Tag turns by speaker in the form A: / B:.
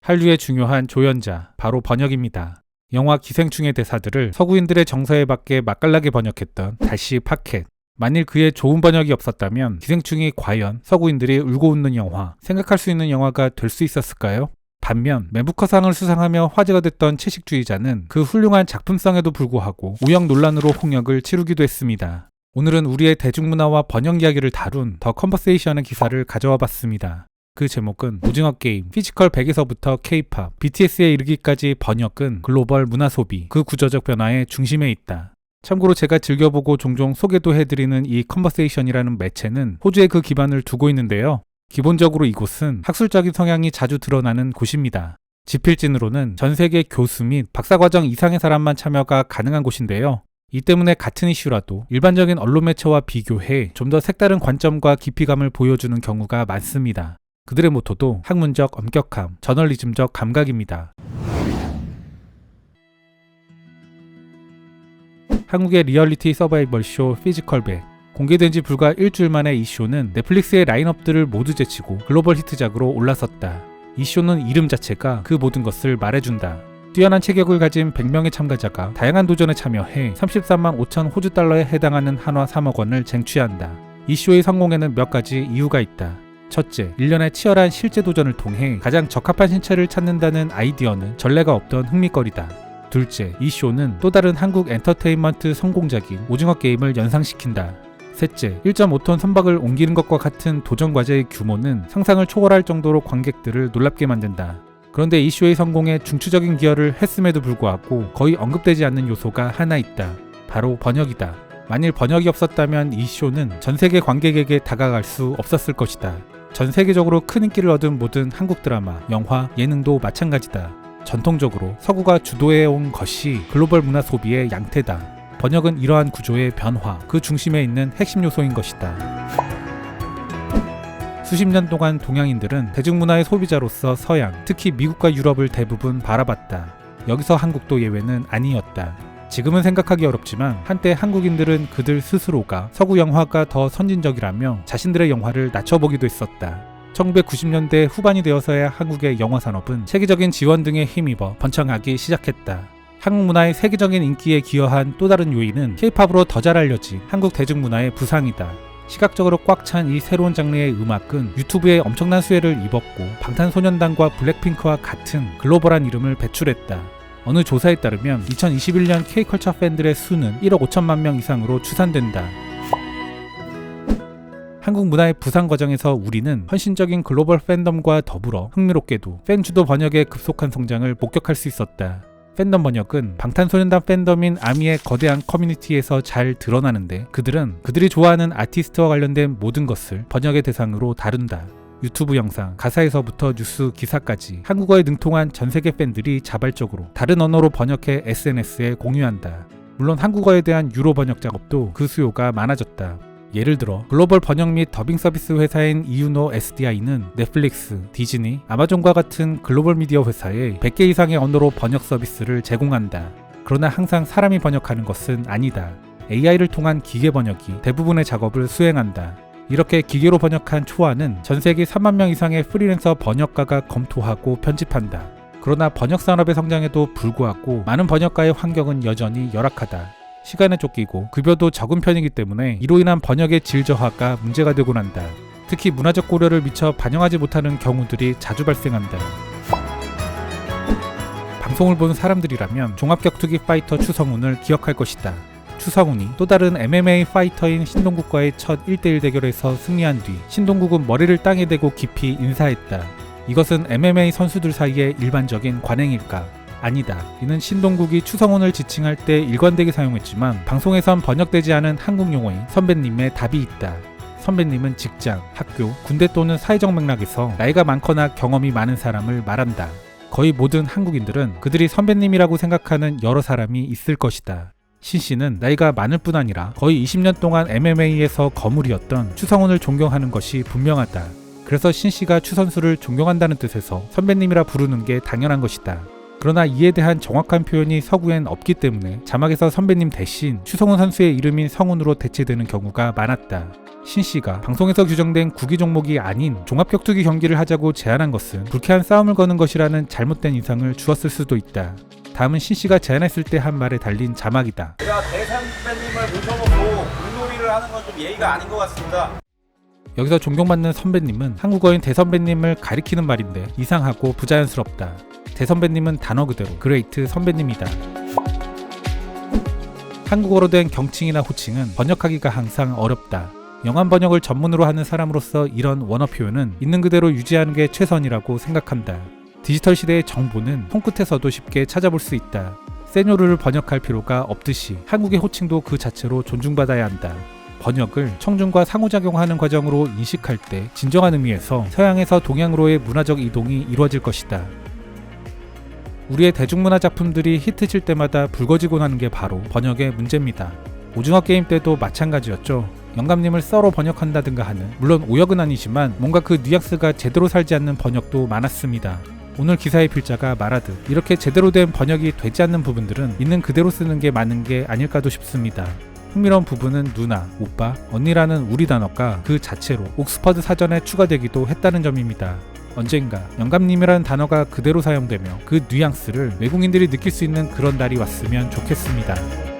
A: 한류의 중요한 조연자, 바로 번역입니다. 영화 기생충의 대사들을 서구인들의 정서에 맞게 맛깔나게 번역했던 달씨 파켓. 만일 그의 좋은 번역이 없었다면 기생충이 과연 서구인들이 울고 웃는 영화, 생각할 수 있는 영화가 될 수 있었을까요? 반면 매부커상을 수상하며 화제가 됐던 채식주의자는 그 훌륭한 작품성에도 불구하고 우영 논란으로 홍역을 치르기도 했습니다. 오늘은 우리의 대중문화와 번역 이야기를 다룬 더 컨버세이션의 기사를 가져와 봤습니다. 그 제목은 오징어 게임, 피지컬 100에서부터 K-팝, BTS에 이르기까지 번역은 글로벌 문화 소비, 그 구조적 변화의 중심에 있다. 참고로 제가 즐겨보고 종종 소개도 해드리는 이 컨버세이션이라는 매체는 호주에 그 기반을 두고 있는데요. 기본적으로 이곳은 학술적인 성향이 자주 드러나는 곳입니다. 지필진으로는 전 세계 교수 및 박사과정 이상의 사람만 참여가 가능한 곳인데요. 이 때문에 같은 이슈라도 일반적인 언론 매체와 비교해 좀 더 색다른 관점과 깊이감을 보여주는 경우가 많습니다. 그들의 모토도 학문적 엄격함, 저널리즘적 감각입니다. 한국의 리얼리티 서바이벌 쇼 피지컬 100. 공개된 지 불과 일주일 만에 이 쇼는 넷플릭스의 라인업들을 모두 제치고 글로벌 히트작으로 올라섰다. 이 쇼는 이름 자체가 그 모든 것을 말해준다. 뛰어난 체격을 가진 100명의 참가자가 다양한 도전에 참여해 33만 5천 호주 달러에 해당하는 한화 3억 원을 쟁취한다. 이 쇼의 성공에는 몇 가지 이유가 있다. 첫째, 1년의 치열한 실제 도전을 통해 가장 적합한 신체를 찾는다는 아이디어는 전례가 없던 흥미거리다. 둘째, 이 쇼는 또 다른 한국 엔터테인먼트 성공작인 오징어 게임을 연상시킨다. 셋째, 1.5톤 선박을 옮기는 것과 같은 도전 과제의 규모는 상상을 초월할 정도로 관객들을 놀랍게 만든다. 그런데 이 쇼의 성공에 중추적인 기여를 했음에도 불구하고 거의 언급되지 않는 요소가 하나 있다. 바로 번역이다. 만일 번역이 없었다면 이 쇼는 전 세계 관객에게 다가갈 수 없었을 것이다. 전 세계적으로 큰 인기를 얻은 모든 한국 드라마, 영화, 예능도 마찬가지다. 전통적으로 서구가 주도해온 것이 글로벌 문화 소비의 양태다. 번역은 이러한 구조의 변화, 그 중심에 있는 핵심 요소인 것이다. 수십 년 동안 동양인들은 대중문화의 소비자로서 서양, 특히 미국과 유럽을 대부분 바라봤다. 여기서 한국도 예외는 아니었다. 지금은 생각하기 어렵지만 한때 한국인들은 그들 스스로가 서구 영화가 더 선진적이라며 자신들의 영화를 낮춰보기도 했었다. 1990년대 후반이 되어서야 한국의 영화 산업은 세계적인 지원 등에 힘입어 번창하기 시작했다. 한국 문화의 세계적인 인기에 기여한 또 다른 요인은 K-팝으로 더 잘 알려진 한국 대중문화의 부상이다. 시각적으로 꽉 찬 이 새로운 장르의 음악은 유튜브에 엄청난 수혜를 입었고 방탄소년단과 블랙핑크와 같은 글로벌한 이름을 배출했다. 어느 조사에 따르면 2021년 K-컬처 팬들의 수는 1억 5천만 명 이상으로 추산된다. 한국 문화의 부상 과정에서 우리는 헌신적인 글로벌 팬덤과 더불어 흥미롭게도 팬 주도 번역의 급속한 성장을 목격할 수 있었다. 팬덤 번역은 방탄소년단 팬덤인 아미의 거대한 커뮤니티에서 잘 드러나는데 그들은 그들이 좋아하는 아티스트와 관련된 모든 것을 번역의 대상으로 다룬다. 유튜브 영상, 가사에서부터 뉴스 기사까지 한국어에 능통한 전세계 팬들이 자발적으로 다른 언어로 번역해 SNS에 공유한다. 물론 한국어에 대한 유로 번역 작업도 그 수요가 많아졌다. 예를 들어 글로벌 번역 및 더빙 서비스 회사인 이유노 SDI는 넷플릭스, 디즈니, 아마존과 같은 글로벌 미디어 회사에 100개 이상의 언어로 번역 서비스를 제공한다. 그러나 항상 사람이 번역하는 것은 아니다. AI를 통한 기계 번역이 대부분의 작업을 수행한다. 이렇게 기계로 번역한 초안은 전 세계 3만 명 이상의 프리랜서 번역가가 검토하고 편집한다. 그러나 번역 산업의 성장에도 불구하고 많은 번역가의 환경은 여전히 열악하다. 시간에 쫓기고 급여도 적은 편이기 때문에 이로 인한 번역의 질 저하가 문제가 되곤 한다. 특히 문화적 고려를 미처 반영하지 못하는 경우들이 자주 발생한다. 방송을 본 사람들이라면 종합격투기 파이터 추성훈을 기억할 것이다. 추성훈이 또 다른 MMA 파이터인 신동국과의 첫 1대1 대결에서 승리한 뒤 신동국은 머리를 땅에 대고 깊이 인사했다. 이것은 MMA 선수들 사이의 일반적인 관행일까? 아니다. 이는 신동국이 추성훈을 지칭할 때 일관되게 사용했지만 방송에선 번역되지 않은 한국 용어인 선배님의 답이 있다. 선배님은 직장, 학교, 군대 또는 사회적 맥락에서 나이가 많거나 경험이 많은 사람을 말한다. 거의 모든 한국인들은 그들이 선배님이라고 생각하는 여러 사람이 있을 것이다. 신씨는 나이가 많을 뿐 아니라 거의 20년 동안 MMA에서 거물이었던 추성훈을 존경하는 것이 분명하다. 그래서 신씨가 추 선수를 존경한다는 뜻에서 선배님이라 부르는 게 당연한 것이다. 그러나 이에 대한 정확한 표현이 서구엔 없기 때문에 자막에서 선배님 대신 추성훈 선수의 이름인 성훈으로 대체되는 경우가 많았다. 신 씨가 방송에서 규정된 구기 종목이 아닌 종합격투기 경기를 하자고 제안한 것은 불쾌한 싸움을 거는 것이라는 잘못된 인상을 주었을 수도 있다. 다음은 신 씨가 제안했을 때 한 말에 달린 자막이다.
B: 제가 대선배님을 모셔놓고 물놀이를 하는 건 좀 예의가 아닌 것 같습니다.
A: 여기서 존경받는 선배님은 한국어인 대선배님을 가리키는 말인데 이상하고 부자연스럽다. 대선배님은 단어 그대로 그레이트 선배님이다. 한국어로 된 경칭이나 호칭은 번역하기가 항상 어렵다. 영한 번역을 전문으로 하는 사람으로서 이런 원어 표현은 있는 그대로 유지하는 게 최선이라고 생각한다. 디지털 시대의 정보는 손끝에서도 쉽게 찾아볼 수 있다. 세뇨르를 번역할 필요가 없듯이 한국의 호칭도 그 자체로 존중받아야 한다. 번역을 청중과 상호작용하는 과정으로 인식할 때 진정한 의미에서 서양에서 동양으로의 문화적 이동이 이루어질 것이다. 우리의 대중문화 작품들이 히트칠 때마다 불거지곤 하는 게 바로 번역의 문제입니다. 오징어 게임 때도 마찬가지였죠. 영감님을 썰어 번역한다든가 하는, 물론 오역은 아니지만 뭔가 그 뉘앙스가 제대로 살지 않는 번역도 많았습니다. 오늘 기사의 필자가 말하듯 이렇게 제대로 된 번역이 되지 않는 부분들은 있는 그대로 쓰는 게 맞는 게 아닐까도 싶습니다. 흥미로운 부분은 누나, 오빠, 언니라는 우리 단어가 그 자체로 옥스퍼드 사전에 추가되기도 했다는 점입니다. 언젠가 영감님이라는 단어가 그대로 사용되며 그 뉘앙스를 외국인들이 느낄 수 있는 그런 날이 왔으면 좋겠습니다.